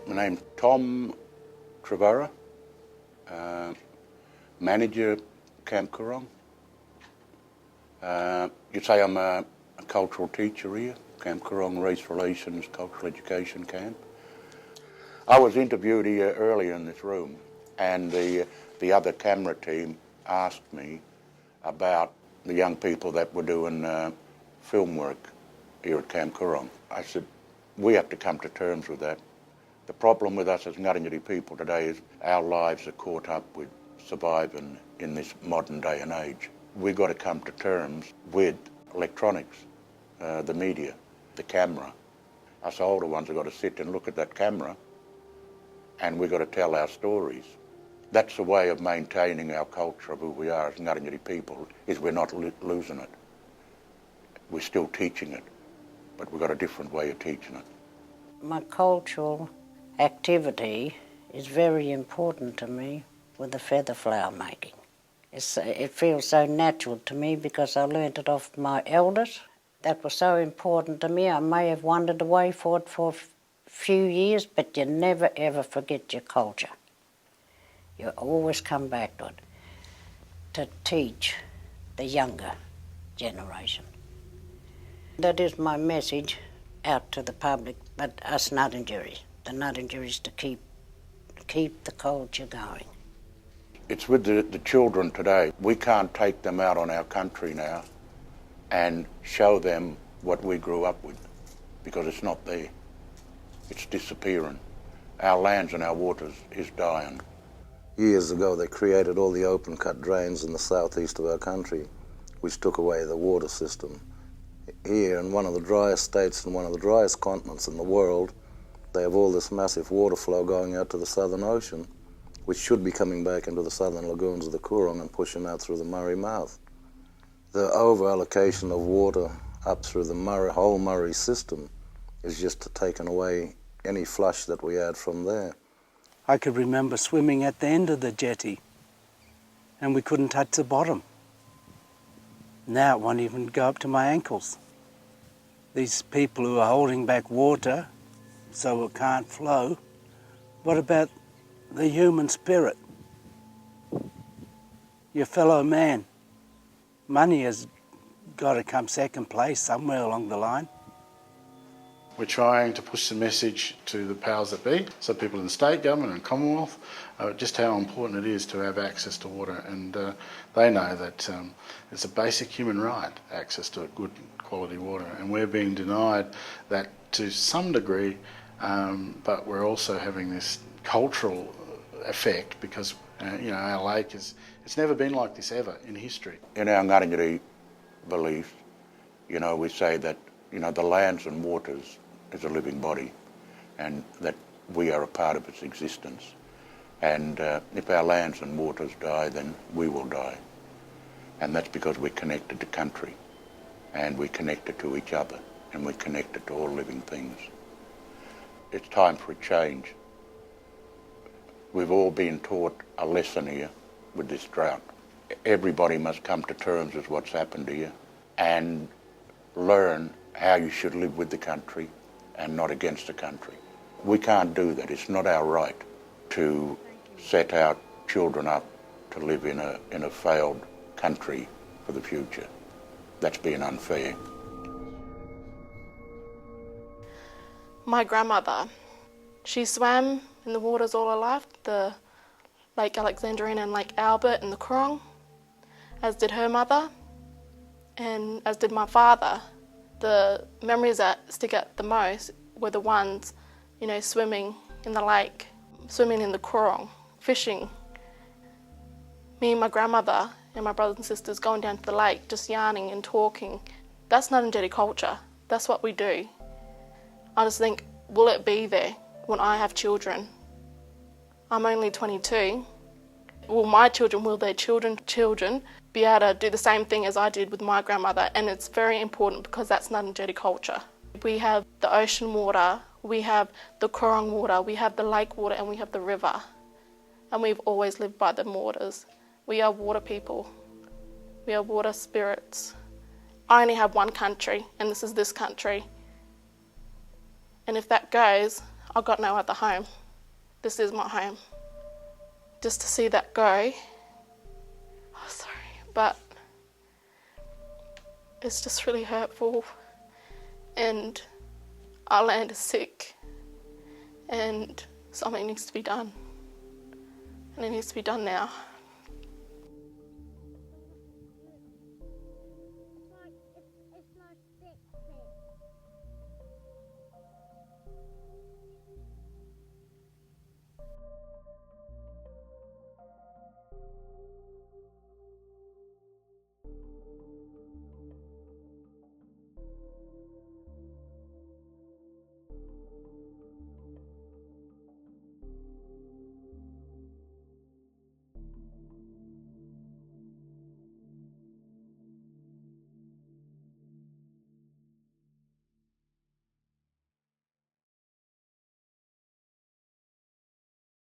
My name's Tom Trevara, manager Camp Coorong. You'd say I'm a cultural teacher here, Camp Coorong Race Relations Cultural Education Camp. I was interviewed here earlier in this room, and the other camera team asked me about the young people that were doing film work here at Camp Coorong. I said, we have to come to terms with that. The problem with us as Ngarrindjeri people today is our lives are caught up with surviving in this modern day and age. We've got to come to terms with electronics, the media, the camera. Us older ones have got to sit and look at that camera, and we've got to tell our stories. That's the way of maintaining our culture of who we are as Ngarrindjeri people, is we're not losing it. We're still teaching it, but we've got a different way of teaching it. My cultural activity is very important to me with the feather flower making. It feels so natural to me because I learnt it off my elders. That was so important to me. I may have wandered away for it for a few years, but you never ever forget your culture. You always come back to it, to teach the younger generation. That is my message out to the public, but us Narrindjeri, the Narrindjeris, to keep the culture going. It's with the children today. We can't take them out on our country now and show them what we grew up with, because it's not there. It's disappearing. Our lands and our waters is dying. Years ago they created all the open cut drains in the southeast of our country, which took away the water system. Here, in one of the driest states and one of the driest continents in the world, they have all this massive water flow going out to the Southern Ocean, which should be coming back into the southern lagoons of the Coorong and pushing out through the Murray mouth. The over-allocation of water up through the whole Murray system is just taking away any flush that we had from there. I could remember swimming at the end of the jetty, and we couldn't touch the bottom. Now it won't even go up to my ankles. These people who are holding back water so it can't flow, what about the human spirit? Your fellow man. Money has got to come second place somewhere along the line. We're trying to push the message to the powers that be, so people in the state government and Commonwealth, just how important it is to have access to water. And they know that it's a basic human right, access to good quality water. And we're being denied that to some degree, but we're also having this cultural effect because our lake it's never been like this ever in history. In our Ngarrindjeri belief, we say that the lands and waters is a living body, and that we are a part of its existence. And if our lands and waters die, then we will die. And that's because we're connected to country, and we're connected to each other, and we're connected to all living things. It's time for a change. We've all been taught a lesson here with this drought. Everybody must come to terms with what's happened here and learn how you should live with the country and not against the country. We can't do that. It's not our right to set our children up to live in a failed country for the future. That's being unfair. My grandmother, she swam in the waters all her life, the Lake Alexandrine and Lake Albert and the Coorong, as did her mother, and as did my father. The memories that stick out the most were the ones, swimming in the lake, swimming in the Coorong, fishing. Me and my grandmother and my brothers and sisters going down to the lake, just yarning and talking. That's Narrindjeri culture. That's what we do. I just think, will it be there when I have children? I'm only 22. Will their children be able to do the same thing as I did with my grandmother? And it's very important because that's Narrindjeri culture. We have the ocean water, we have the Coorong water, we have the lake water, and we have the river. And we've always lived by the waters. We are water people. We are water spirits. I only have one country, and this is this country. And if that goes, I've got no other home. This is my home. Just to see that go, but it's just really hurtful, and our land is sick, and something needs to be done, and it needs to be done now.